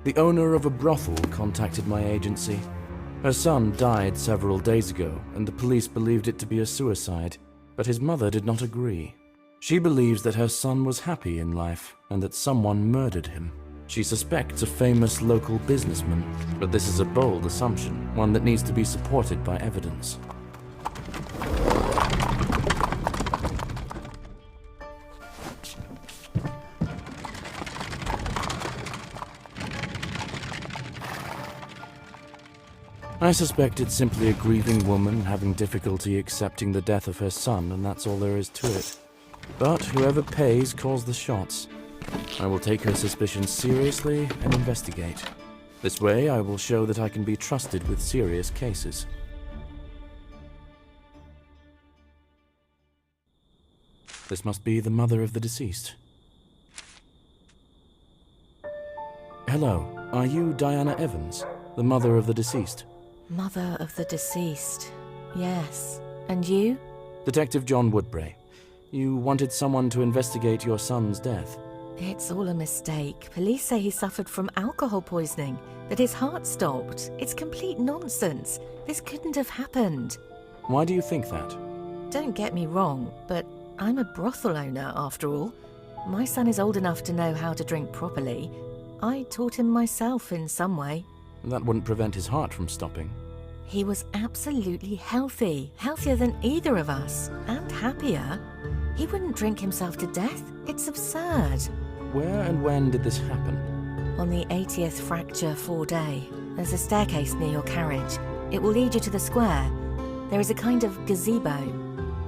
The owner of a brothel contacted my agency. Her son died several days ago, and the police believed it to be a suicide, but his mother did not agree. She believes that her son was happy in life, and that someone murdered him. She suspects a famous local businessman, but this is a bold assumption, one that needs to be supported by evidence. I suspect it's simply a grieving woman having difficulty accepting the death of her son, and that's all there is to it. But whoever pays calls the shots. I will take her suspicions seriously and investigate. This way, I will show that I can be trusted with serious cases. This must be the mother of the deceased. Hello, are you Diana Evans, the mother of the deceased? Mother of the deceased. Yes. And you? Detective John Woodbray. You wanted someone to investigate your son's death. It's all a mistake. Police say he suffered from alcohol poisoning, that his heart stopped. It's complete nonsense. This couldn't have happened. Why do you think that? Don't get me wrong, but I'm a brothel owner after all. My son is old enough to know how to drink properly. I taught him myself in some way. That wouldn't prevent his heart from stopping. He was absolutely healthy, healthier than either of us, and happier. He wouldn't drink himself to death. It's absurd. Where and when did this happen? On the 80th fracture 4-day. There's a staircase near your carriage. It will lead you to the square. There is a kind of gazebo.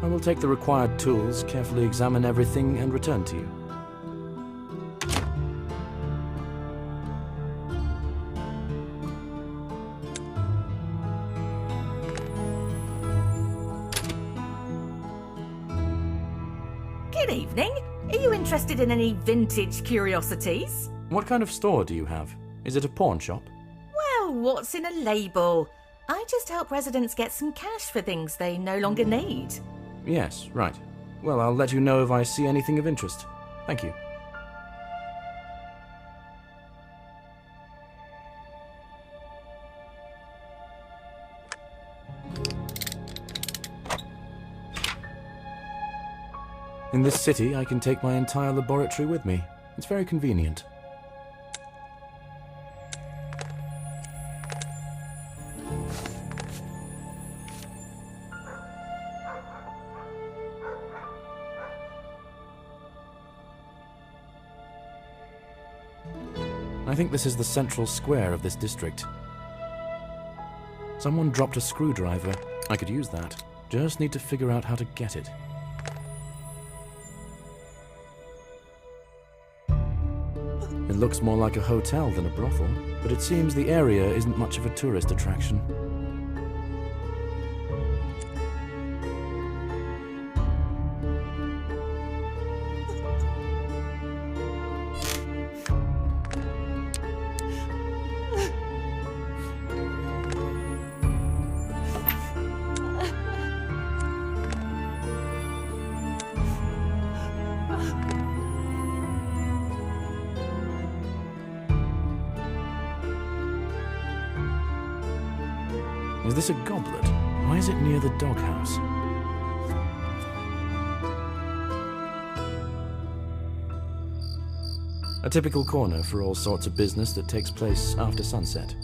I will take the required tools, carefully examine everything, and return to you. Good evening. Are you interested in any vintage curiosities? What kind of store do you have? Is it a pawn shop? Well, what's in a label? I just help residents get some cash for things they no longer need. Yes, right. Well, I'll let you know if I see anything of interest. Thank you. In this city, I can take my entire laboratory with me. It's very convenient. I think this is the central square of this district. Someone dropped a screwdriver. I could use that. Just need to figure out how to get it. It looks more like a hotel than a brothel, but it seems the area isn't much of a tourist attraction. Is this a goblet? Why is it near the doghouse? A typical corner for all sorts of business that takes place after sunset.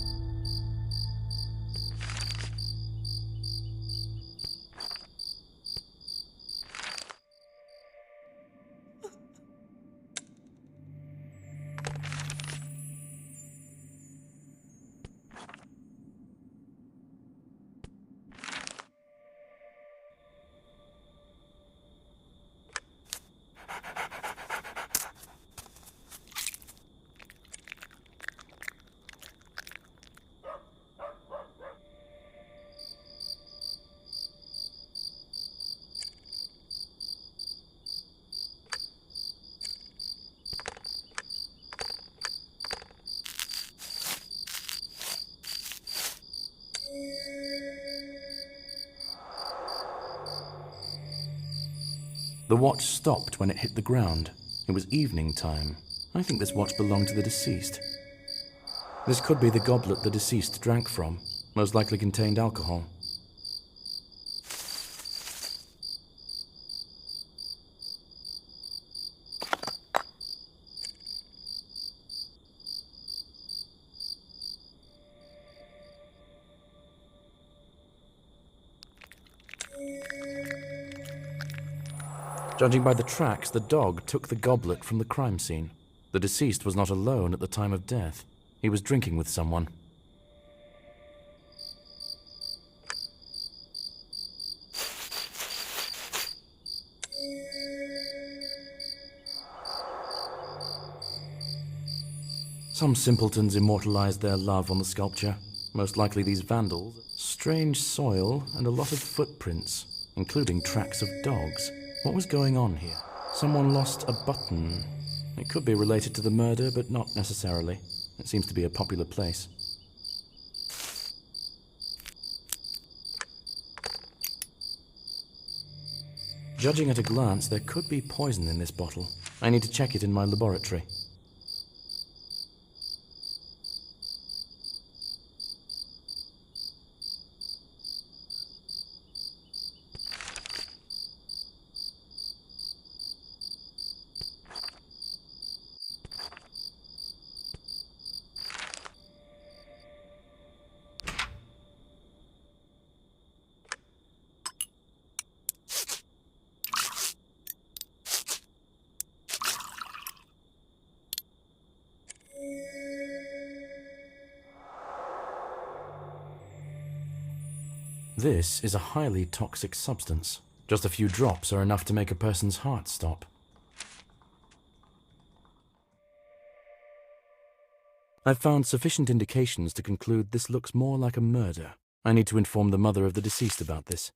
The watch stopped when it hit the ground. It was evening time. I think this watch belonged to the deceased. This could be the goblet the deceased drank from. Most likely contained alcohol. Judging by the tracks, the dog took the goblet from the crime scene. The deceased was not alone at the time of death. He was drinking with someone. Some simpletons immortalized their love on the sculpture. Most likely these vandals. Strange soil and a lot of footprints, including tracks of dogs. What was going on here? Someone lost a button. It could be related to the murder, but not necessarily. It seems to be a popular place. Judging at a glance, there could be poison in this bottle. I need to check it in my laboratory. This is a highly toxic substance. Just a few drops are enough to make a person's heart stop. I've found sufficient indications to conclude this looks more like a murder. I need to inform the mother of the deceased about this.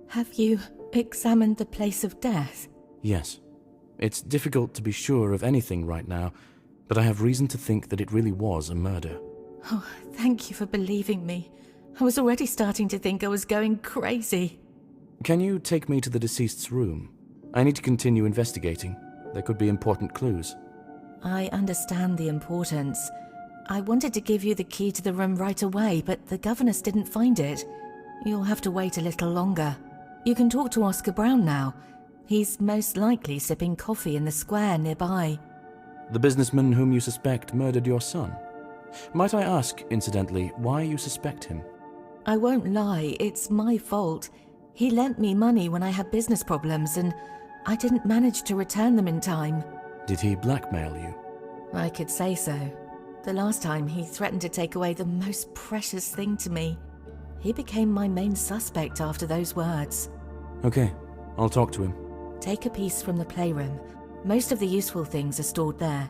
Have you examined the place of death? Yes. It's difficult to be sure of anything right now, but I have reason to think that it really was a murder. Oh, thank you for believing me. I was already starting to think I was going crazy. Can you take me to the deceased's room? I need to continue investigating. There could be important clues. I understand the importance. I wanted to give you the key to the room right away, but the governess didn't find it. You'll have to wait a little longer. You can talk to Oscar Brown now. He's most likely sipping coffee in the square nearby. The businessman whom you suspect murdered your son. Might I ask, incidentally, why you suspect him? I won't lie, it's my fault. He lent me money when I had business problems, and I didn't manage to return them in time. Did he blackmail you? I could say so. The last time he threatened to take away the most precious thing to me. He became my main suspect after those words. Okay, I'll talk to him. Take a piece from the playroom. Most of the useful things are stored there.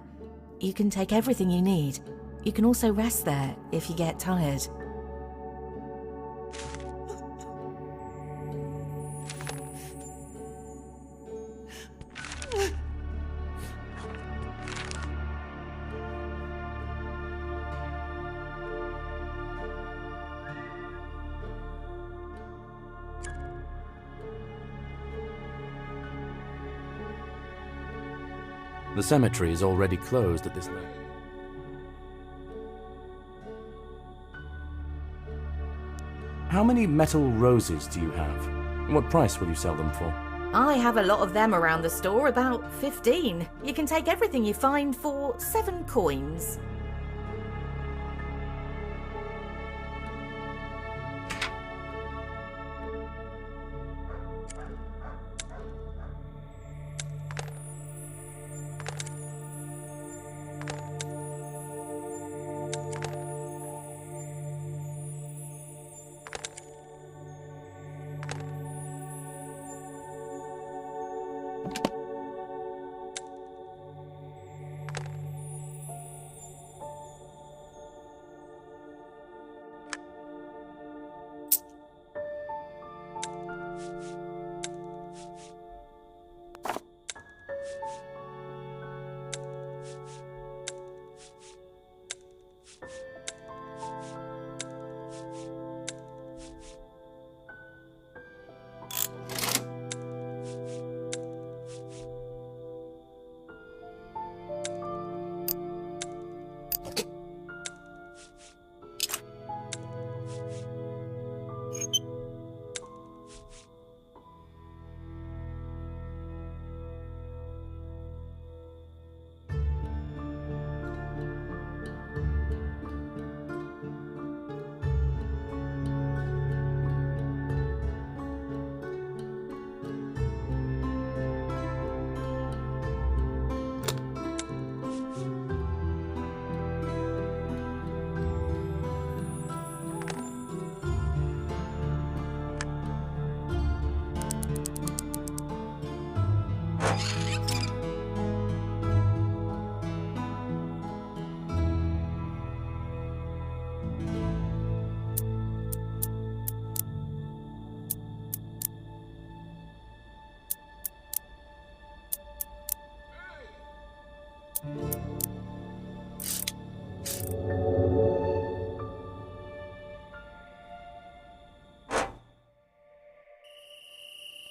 You can take everything you need. You can also rest there if you get tired. The cemetery is already closed at this late. How many metal roses do you have? What price will you sell them for? I have a lot of them around the store, about 15. You can take everything you find for 7 coins.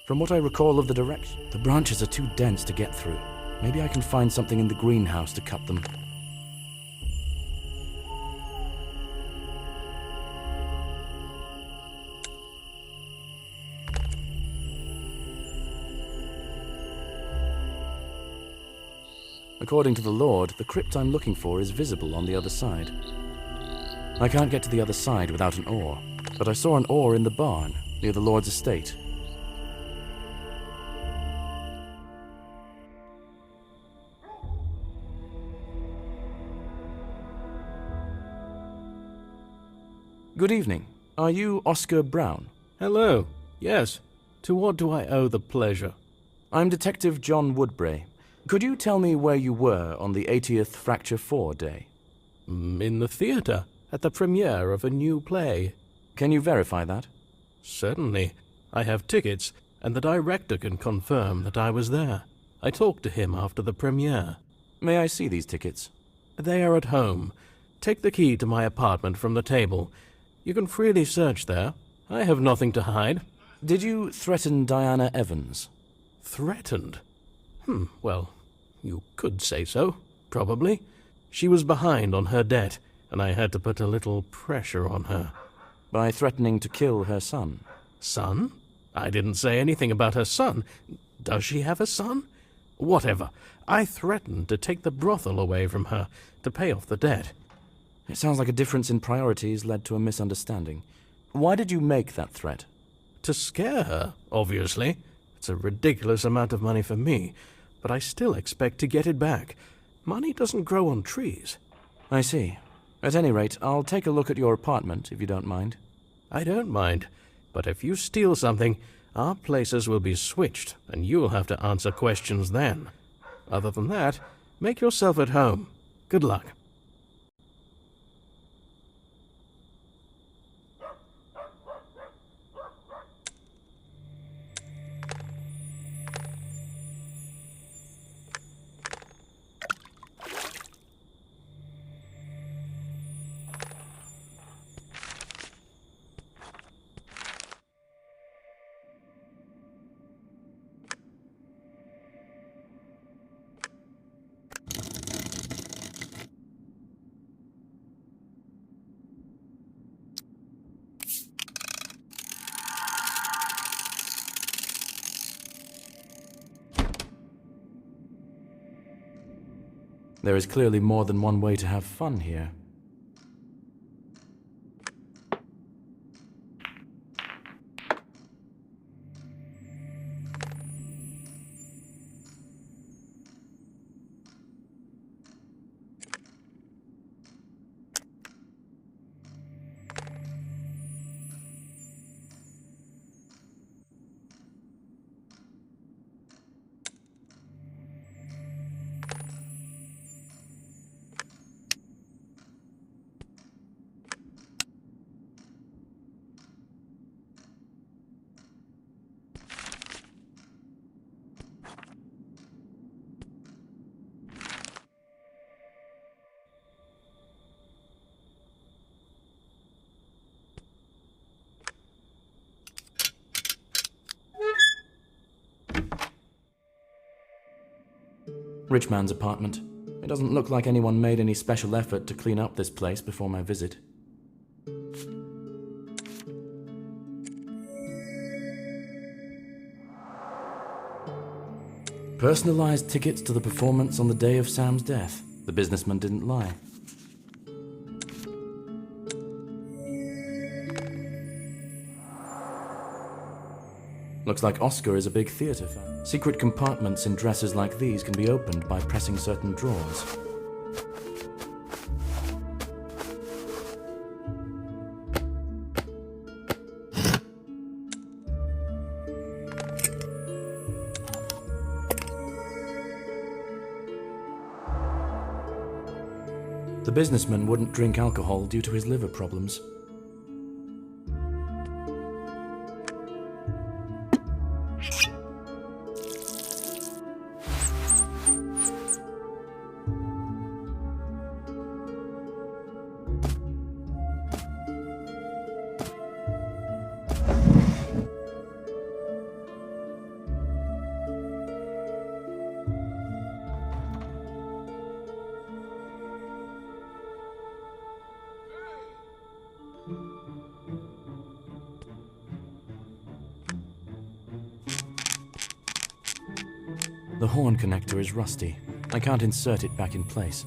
From what I recall of the direction, the branches are too dense to get through. Maybe I can find something in the greenhouse to cut them. According to the Lord, the crypt I'm looking for is visible on the other side. I can't get to the other side without an oar, but I saw an oar in the barn near the Lord's estate. Good evening. Are you Oscar Brown? Hello. Yes. To what do I owe the pleasure? I'm Detective John Woodbray. Could you tell me where you were on the 80th Fracture 4 day? In the theatre, at the premiere of a new play. Can you verify that? Certainly. I have tickets, and the director can confirm that I was there. I talked to him after the premiere. May I see these tickets? They are at home. Take the key to my apartment from the table. You can freely search there. I have nothing to hide. Did you threaten Diana Evans? Threatened? Well, you could say so, probably. She was behind on her debt, and I had to put a little pressure on her. By threatening to kill her son? Son? I didn't say anything about her son. Does she have a son? Whatever. I threatened to take the brothel away from her to pay off the debt. It sounds like a difference in priorities led to a misunderstanding. Why did you make that threat? To scare her, obviously. It's a ridiculous amount of money for me, but I still expect to get it back. Money doesn't grow on trees. I see. At any rate, I'll take a look at your apartment, if you don't mind. I don't mind, but if you steal something, our places will be switched, and you'll have to answer questions then. Other than that, make yourself at home. Good luck. There is clearly more than one way to have fun here. Rich man's apartment. It doesn't look like anyone made any special effort to clean up this place before my visit. Personalized tickets to the performance on the day of Sam's death. The businessman didn't lie. Looks like Oscar is a big theatre fan. Secret compartments in dresses like these can be opened by pressing certain drawers. The businessman wouldn't drink alcohol due to his liver problems. The horn connector is rusty. I can't insert it back in place.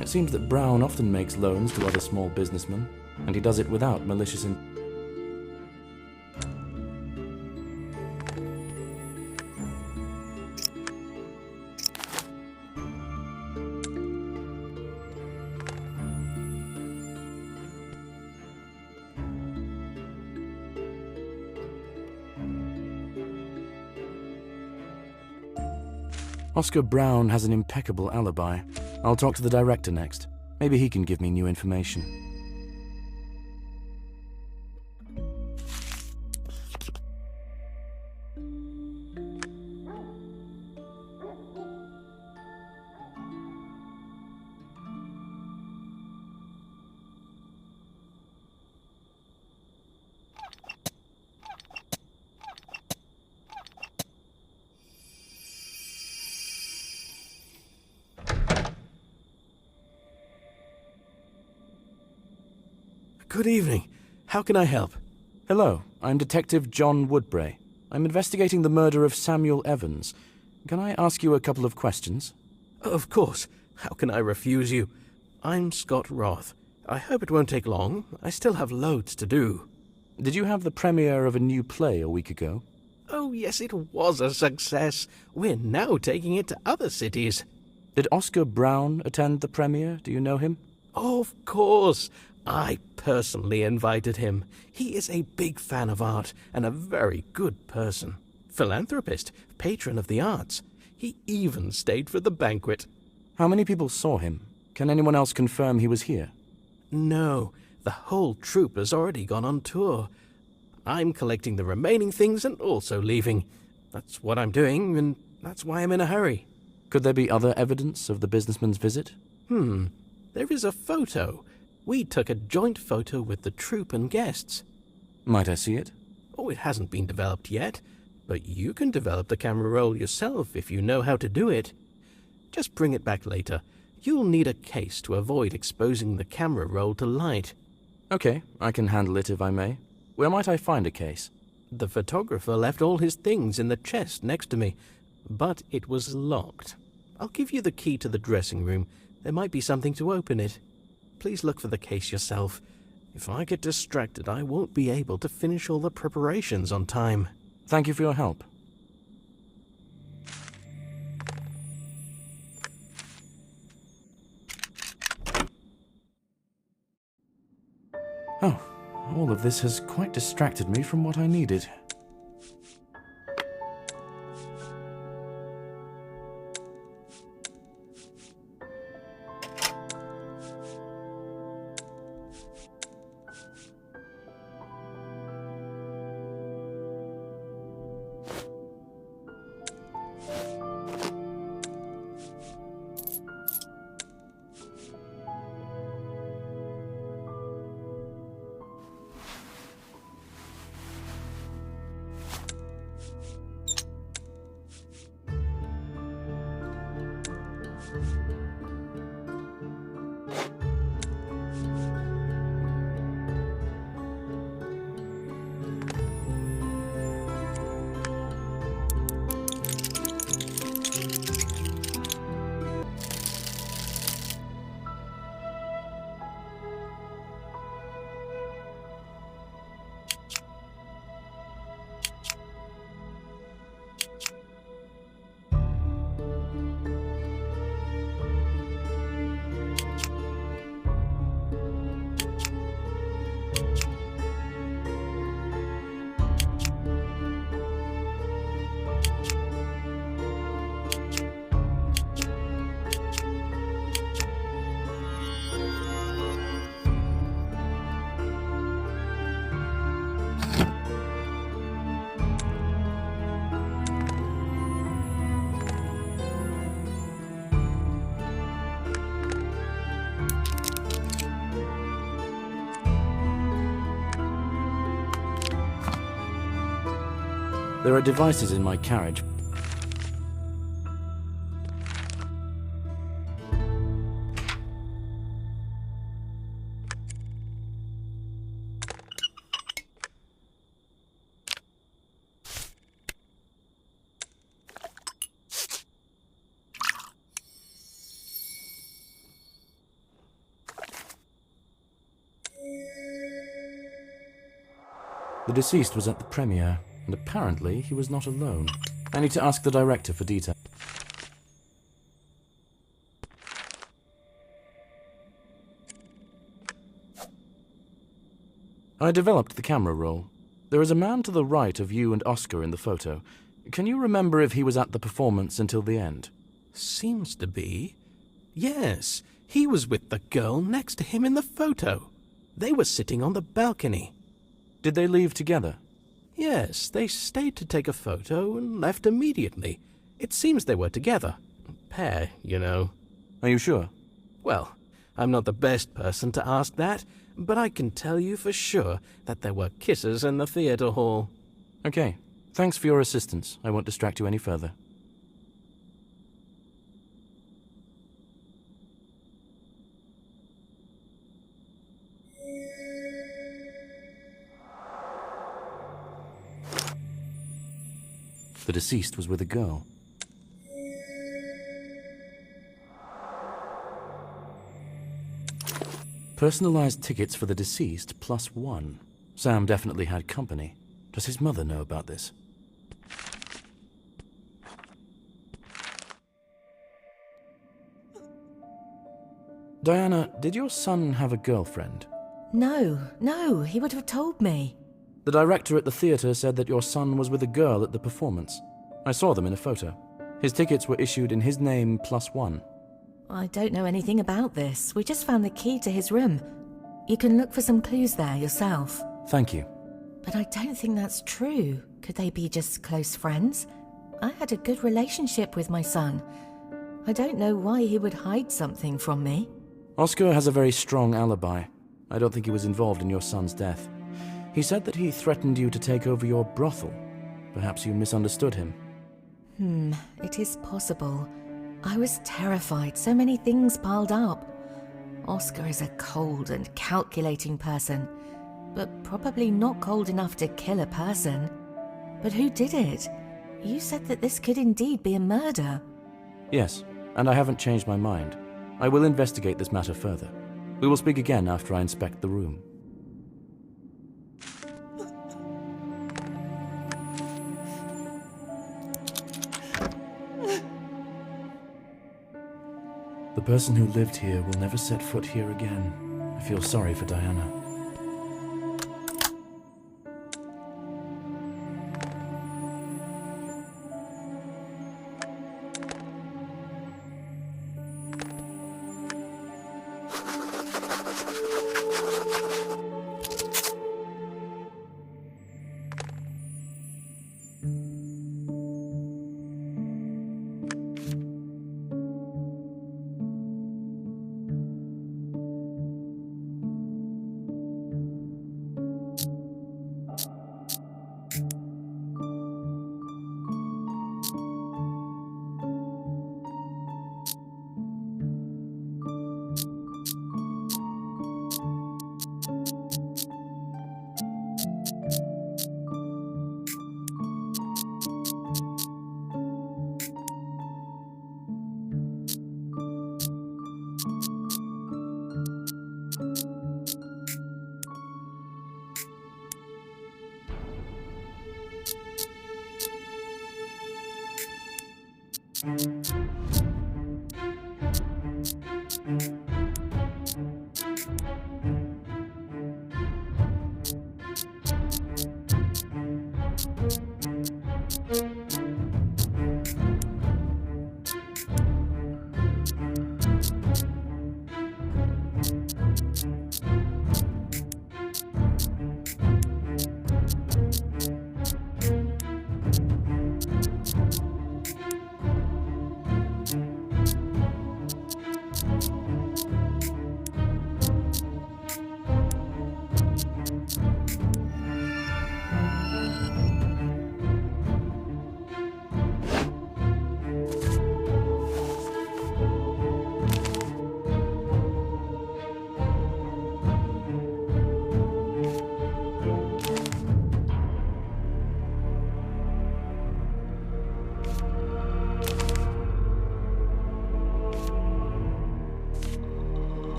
It seems that Brown often makes loans to other small businessmen, and he does it without malicious Oscar Brown has an impeccable alibi. I'll talk to the director next. Maybe he can give me new information. Good evening. How can I help? Hello, I'm Detective John Woodbray. I'm investigating the murder of Samuel Evans. Can I ask you a couple of questions? Of course. How can I refuse you? I'm Scott Roth. I hope it won't take long. I still have loads to do. Did you have the premiere of a new play a week ago? Oh, yes, it was a success. We're now taking it to other cities. Did Oscar Brown attend the premiere? Do you know him? Of course. I personally invited him. He is a big fan of art and a very good person. Philanthropist, patron of the arts. He even stayed for the banquet. How many people saw him? Can anyone else confirm he was here? No, the whole troupe has already gone on tour. I'm collecting the remaining things and also leaving. That's what I'm doing, and that's why I'm in a hurry. Could there be other evidence of the businessman's visit? There is a photo. We took a joint photo with the troupe and guests. Might I see it? Oh, it hasn't been developed yet, but you can develop the camera roll yourself if you know how to do it. Just bring it back later. You'll need a case to avoid exposing the camera roll to light. Okay, I can handle it if I may. Where might I find a case? The photographer left all his things in the chest next to me, but it was locked. I'll give you the key to the dressing room. There might be something to open it. Please look for the case yourself. If I get distracted, I won't be able to finish all the preparations on time. Thank you for your help. Oh, all of this has quite distracted me from what I needed. There are devices in my carriage. The deceased was at the premiere, and apparently he was not alone. I need to ask the director for detail. I developed the camera roll. There is a man to the right of you and Oscar in the photo. Can you remember if he was at the performance until the end? Seems to be. Yes, he was with the girl next to him in the photo. They were sitting on the balcony. Did they leave together? Yes, they stayed to take a photo and left immediately. It seems they were together. Pair, you know. Are you sure? Well, I'm not the best person to ask that, but I can tell you for sure that there were kisses in the theater hall. Okay. Thanks for your assistance. I won't distract you any further. The deceased was with a girl. Personalized tickets for the deceased +1. Sam definitely had company. Does his mother know about this? Diana, did your son have a girlfriend? No, he would have told me. The director at the theater said that your son was with a girl at the performance. I saw them in a photo. His tickets were issued in his name +1. I don't know anything about this. We just found the key to his room. You can look for some clues there yourself. Thank you. But I don't think that's true. Could they be just close friends? I had a good relationship with my son. I don't know why he would hide something from me. Oscar has a very strong alibi. I don't think he was involved in your son's death. He said that he threatened you to take over your brothel. Perhaps you misunderstood him. It is possible. I was terrified, so many things piled up. Oscar is a cold and calculating person, but probably not cold enough to kill a person. But who did it? You said that this could indeed be a murder. Yes, and I haven't changed my mind. I will investigate this matter further. We will speak again after I inspect the room. The person who lived here will never set foot here again. I feel sorry for Diana.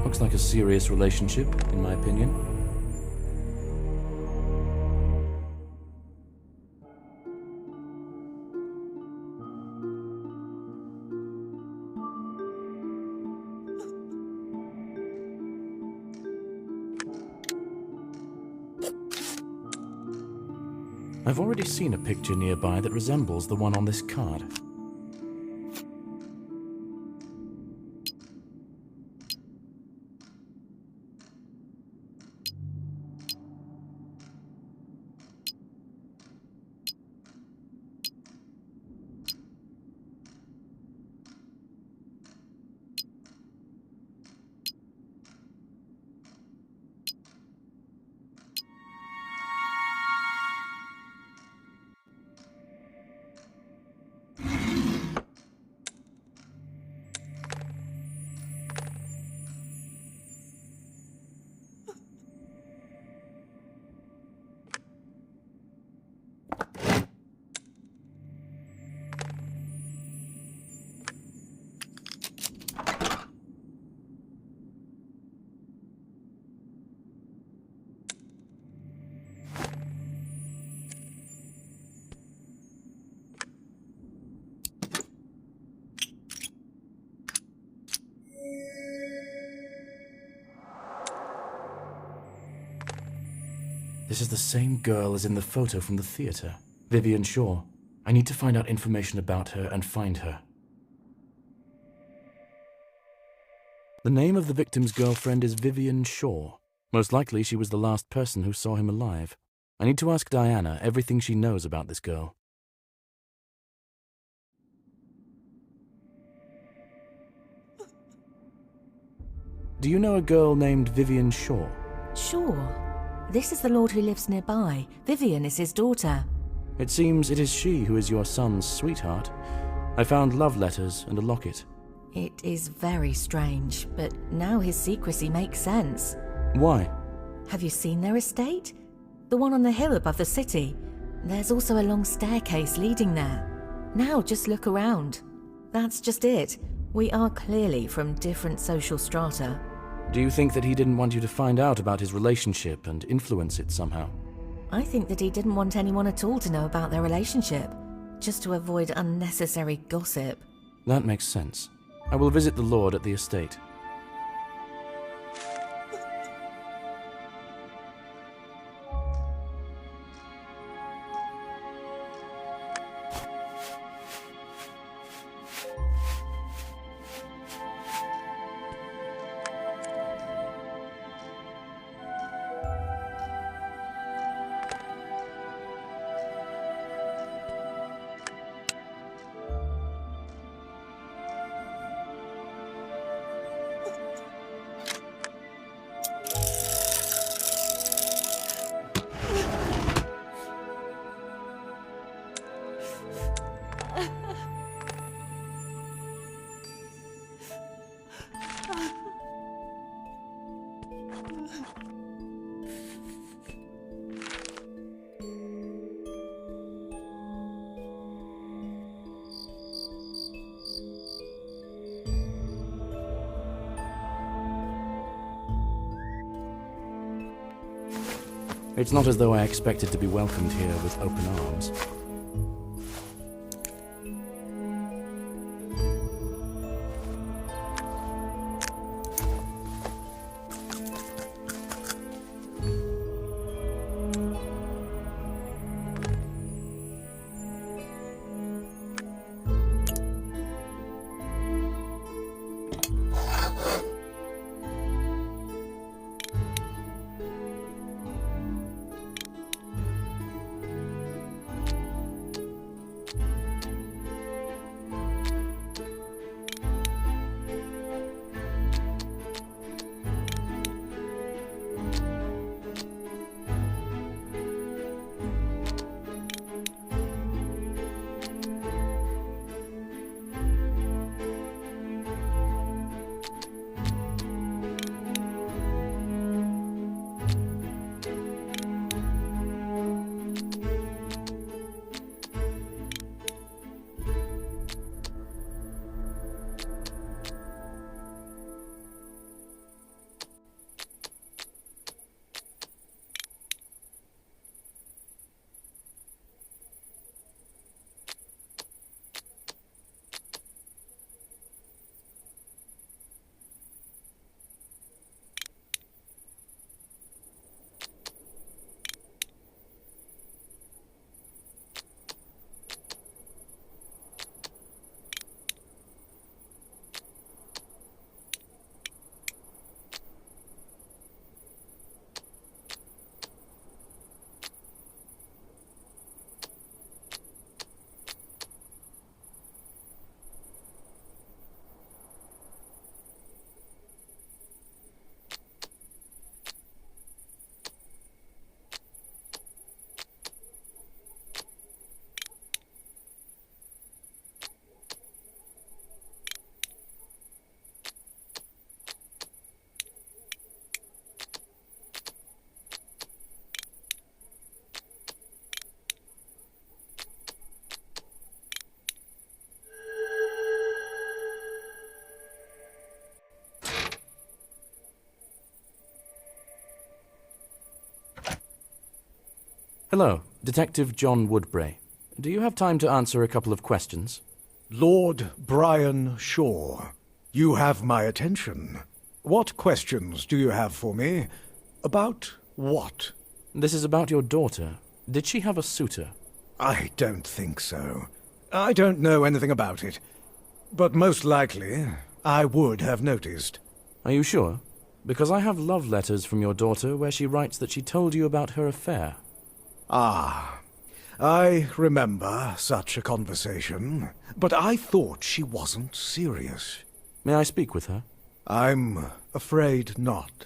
Looks like a serious relationship, in my opinion. I've already seen a picture nearby that resembles the one on this card. This is the same girl as in the photo from the theater, Vivian Shaw. I need to find out information about her and find her. The name of the victim's girlfriend is Vivian Shaw. Most likely she was the last person who saw him alive. I need to ask Diana everything she knows about this girl. Do you know a girl named Vivian Shaw? Sure. This is the lord who lives nearby. Vivian is his daughter. It seems it is she who is your son's sweetheart. I found love letters and a locket. It is very strange, but now his secrecy makes sense. Why? Have you seen their estate? The one on the hill above the city. There's also a long staircase leading there. Now just look around. That's just it. We are clearly from different social strata. Do you think that he didn't want you to find out about his relationship and influence it somehow? I think that he didn't want anyone at all to know about their relationship, just to avoid unnecessary gossip. That makes sense. I will visit the lord at the estate. It's not as though I expected to be welcomed here with open arms. Hello, Detective John Woodbray. Do you have time to answer a couple of questions? Lord Brian Shaw, you have my attention. What questions do you have for me? About what? This is about your daughter. Did she have a suitor? I don't think so. I don't know anything about it. But most likely, I would have noticed. Are you sure? Because I have love letters from your daughter where she writes that she told you about her affair. Ah, I remember such a conversation, but I thought she wasn't serious. May I speak with her? I'm afraid not.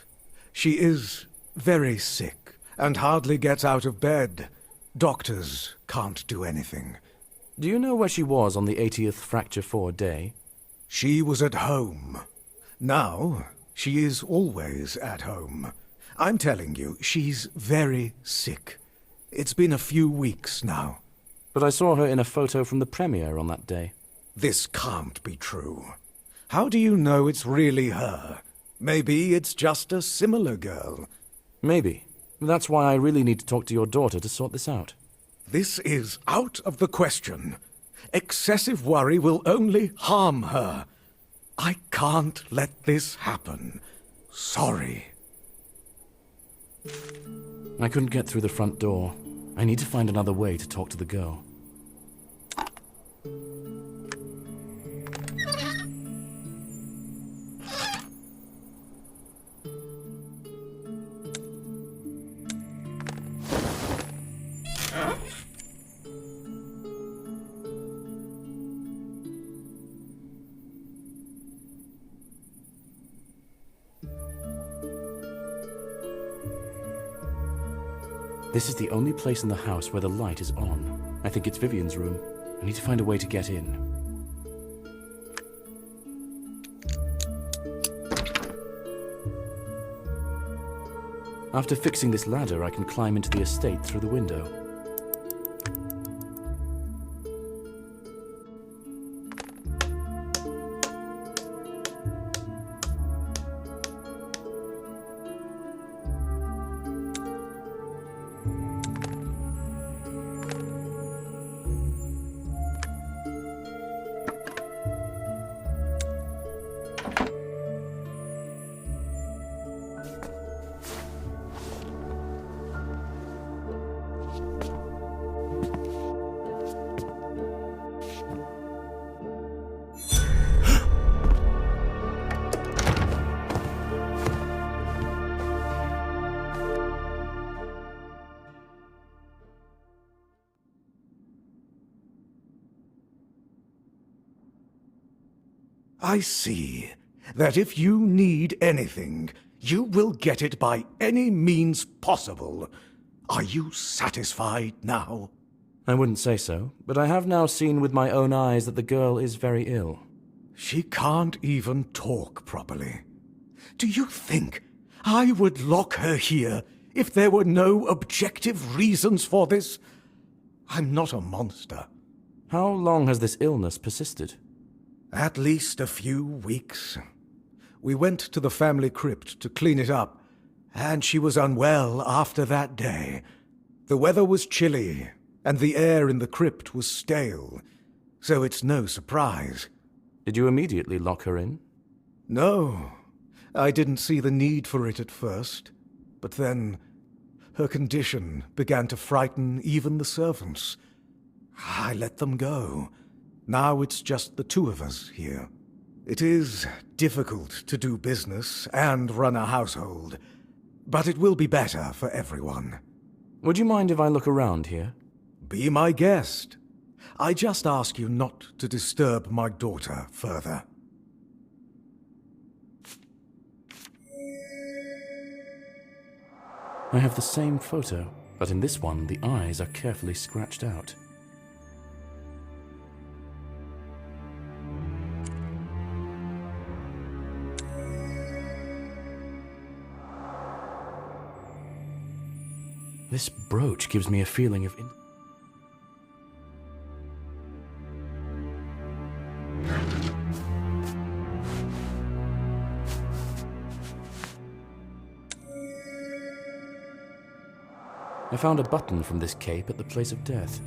She is very sick and hardly gets out of bed. Doctors can't do anything. Do you know where she was on the 80th Fracture 4 day? She was at home. Now, she is always at home. I'm telling you, she's very sick. It's been a few weeks now. But I saw her in a photo from the premiere on that day. This can't be true. How do you know it's really her? Maybe it's just a similar girl. Maybe. That's why I really need to talk to your daughter to sort this out. This is out of the question. Excessive worry will only harm her. I can't let this happen. Sorry. I couldn't get through the front door. I need to find another way to talk to the girl. This is the only place in the house where the light is on. I think it's Vivian's room. I need to find a way to get in. After fixing this ladder, I can climb into the estate through the window. I see that if you need anything, you will get it by any means possible. Are you satisfied now? I wouldn't say so, but I have now seen with my own eyes that the girl is very ill. She can't even talk properly. Do you think I would lock her here if there were no objective reasons for this? I'm not a monster. How long has this illness persisted? At least a few weeks. We went to the family crypt to clean it up, and she was unwell after that day. The weather was chilly, and the air in the crypt was stale, so it's no surprise. Did you immediately lock her in? No, I didn't see the need for it at first, but then her condition began to frighten even the servants. I let them go. Now it's just the two of us here. It is difficult to do business and run a household, but it will be better for everyone. Would you mind if I look around here? Be my guest. I just ask you not to disturb my daughter further. I have the same photo, but in this one the eyes are carefully scratched out. This brooch gives me a feeling of I found a button from this cape at the place of death.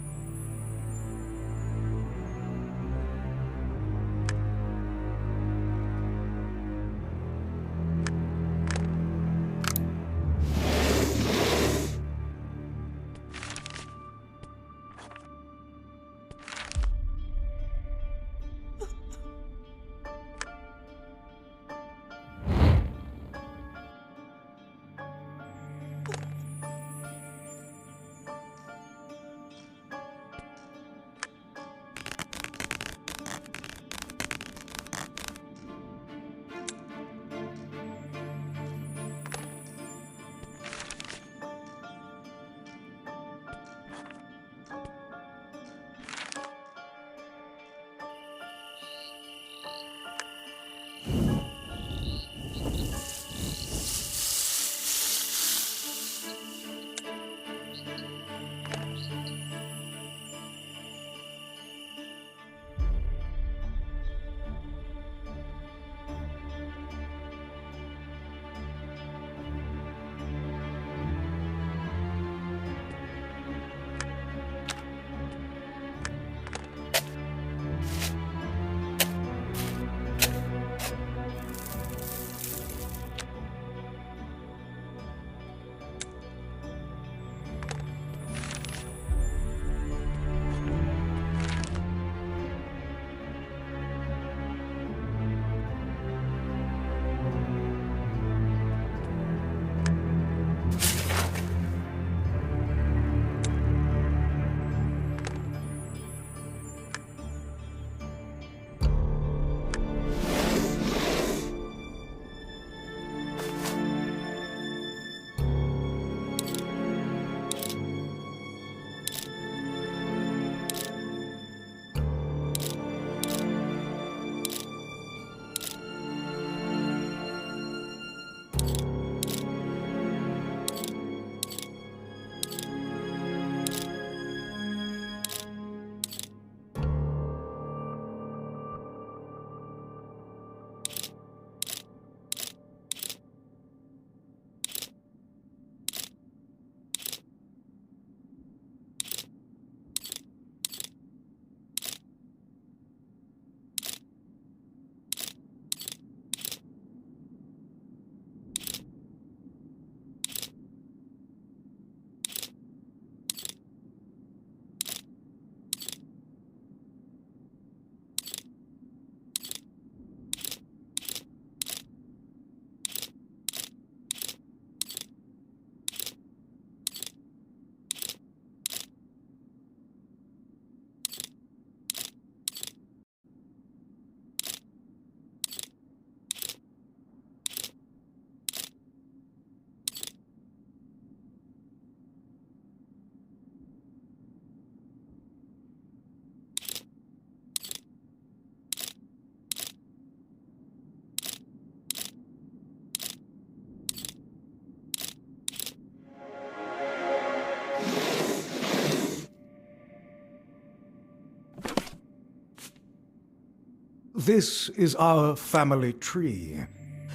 This is our family tree,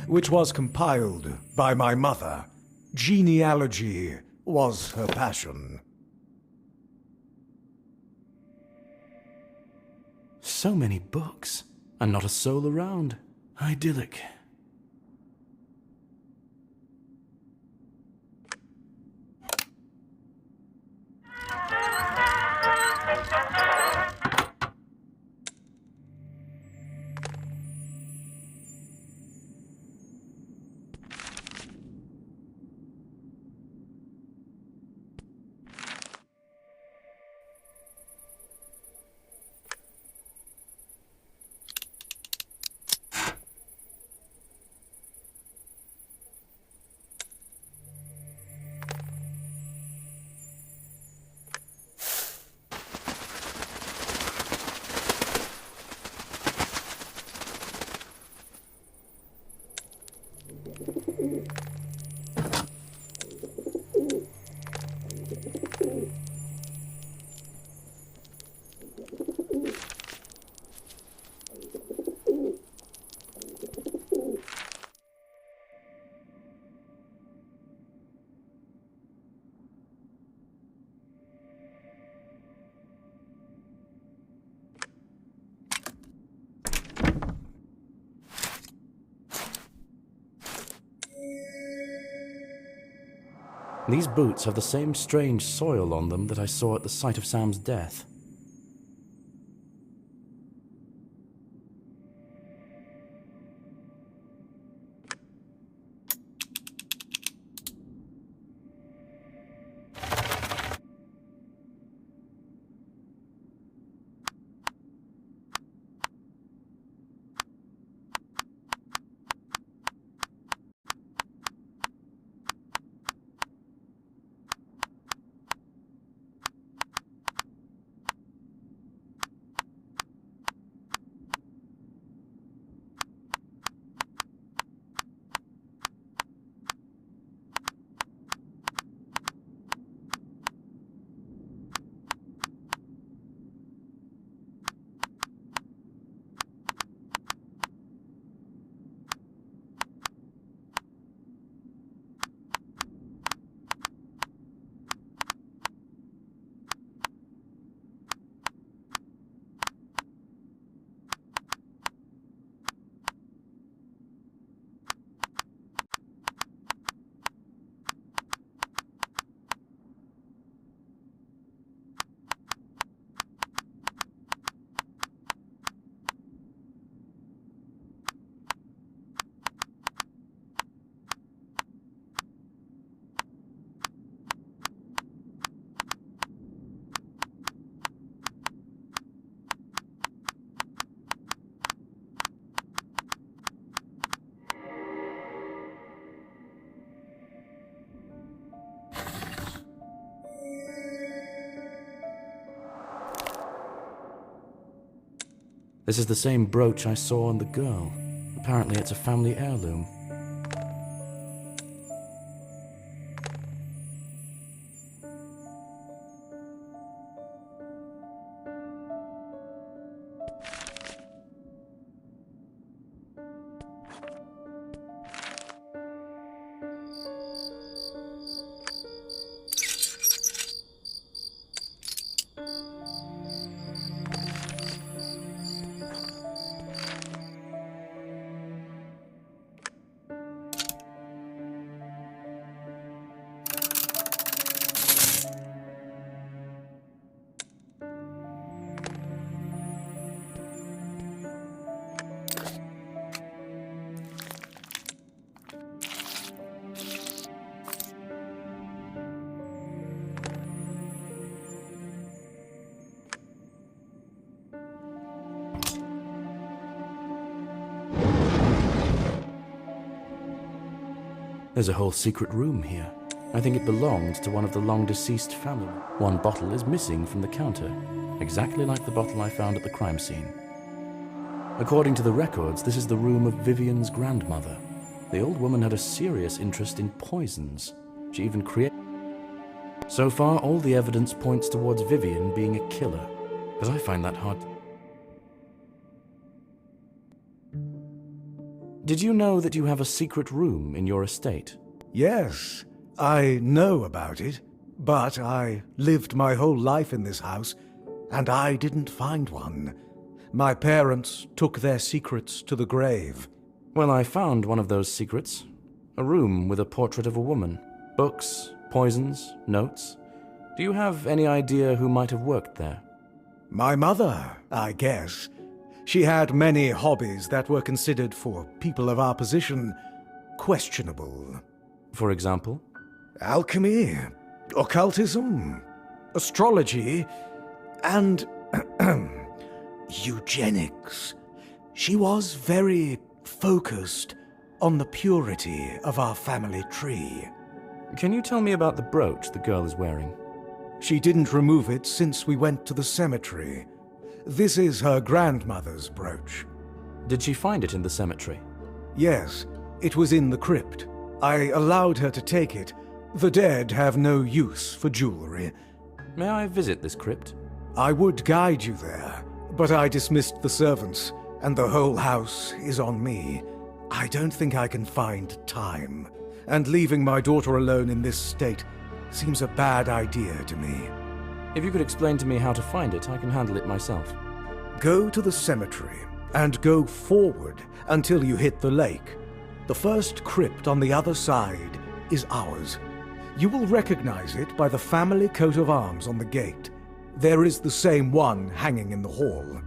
which was compiled by my mother. Genealogy was her passion. So many books, and not a soul around. Idyllic. These boots have the same strange soil on them that I saw at the site of Sam's death. This is the same brooch I saw on the girl. Apparently it's a family heirloom. There's a whole secret room here. I think it belonged to one of the long-deceased family. One bottle is missing from the counter, exactly like the bottle I found at the crime scene. According to the records, this is the room of Vivian's grandmother. The old woman had a serious interest in poisons. She even created... So far, all the evidence points towards Vivian being a killer, but I find that hard. Did you know that you have a secret room in your estate? Yes, I know about it, but I lived my whole life in this house, and I didn't find one. My parents took their secrets to the grave. Well, I found one of those secrets. A room with a portrait of a woman. Books, poisons, notes. Do you have any idea who might have worked there? My mother, I guess. She had many hobbies that were considered, for people of our position, questionable. For example? Alchemy, occultism, astrology, and eugenics. She was very focused on the purity of our family tree. Can you tell me about the brooch the girl is wearing? She didn't remove it since we went to the cemetery. This is her grandmother's brooch. Did she find it in the cemetery? Yes, it was in the crypt. I allowed her to take it. The dead have no use for jewelry. May I visit this crypt? I would guide you there, but I dismissed the servants, and the whole house is on me. I don't think I can find time, and leaving my daughter alone in this state seems a bad idea to me. If you could explain to me how to find it, I can handle it myself. Go to the cemetery and go forward until you hit the lake. The first crypt on the other side is ours. You will recognize it by the family coat of arms on the gate. There is the same one hanging in the hall.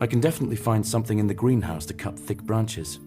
I can definitely find something in the greenhouse to cut thick branches.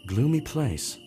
gloomy place.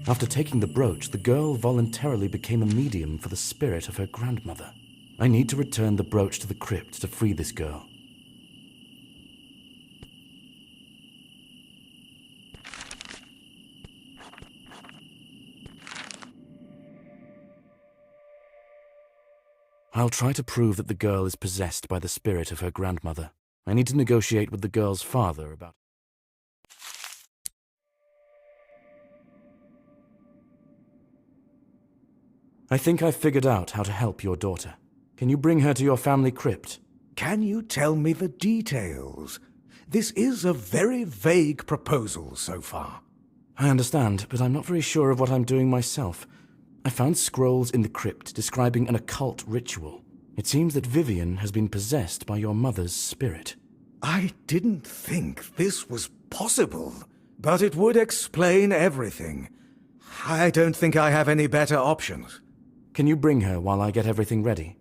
After taking the brooch, the girl voluntarily became a medium for the spirit of her grandmother. I need to return the brooch to the crypt to free this girl. I'll try to prove that the girl is possessed by the spirit of her grandmother. I need to negotiate with the girl's father about... I think I've figured out how to help your daughter. Can you bring her to your family crypt? Can you tell me the details? This is a very vague proposal so far. I understand, but I'm not very sure of what I'm doing myself. I found scrolls in the crypt describing an occult ritual. It seems that Vivian has been possessed by your mother's spirit. I didn't think this was possible, but it would explain everything. I don't think I have any better options. Can you bring her while I get everything ready?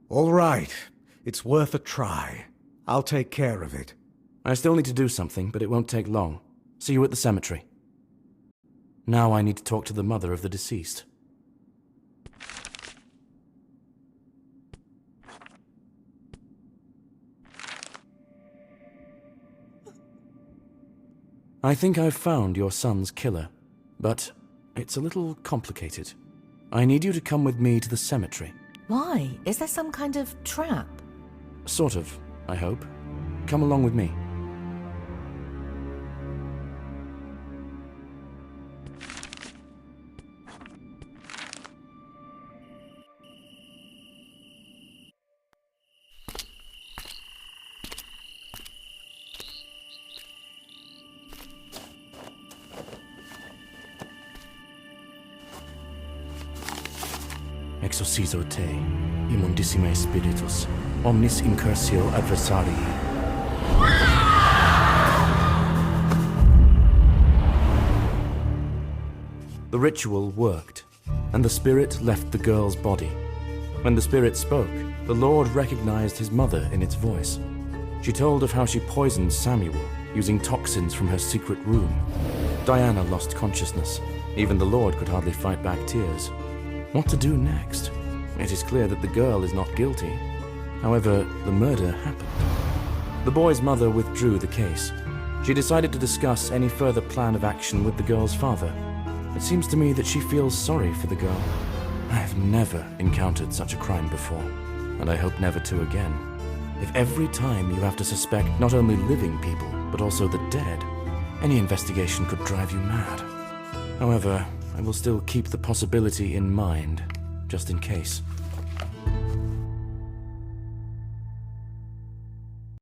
All right. It's worth a try. I'll take care of it. I still need to do something, but it won't take long. See you at the cemetery. Now I need to talk to the mother of the deceased. I think I've found your son's killer, but it's a little complicated. I need you to come with me to the cemetery. Why? Is there some kind of trap? Sort of, I hope. Come along with me. Exorcizo te, immundissime spiritus, omnis incursio adversarii. The ritual worked, and the spirit left the girl's body. When the spirit spoke, the Lord recognized his mother in its voice. She told of how she poisoned Samuel, using toxins from her secret room. Diana lost consciousness. Even the Lord could hardly fight back tears. What to do next? It is clear that the girl is not guilty. However, the murder happened. The boy's mother withdrew the case. She decided to discuss any further plan of action with the girl's father. It seems to me that she feels sorry for the girl. I have never encountered such a crime before, and I hope never to again. If every time you have to suspect not only living people, but also the dead, any investigation could drive you mad. However, I will still keep the possibility in mind, just in case.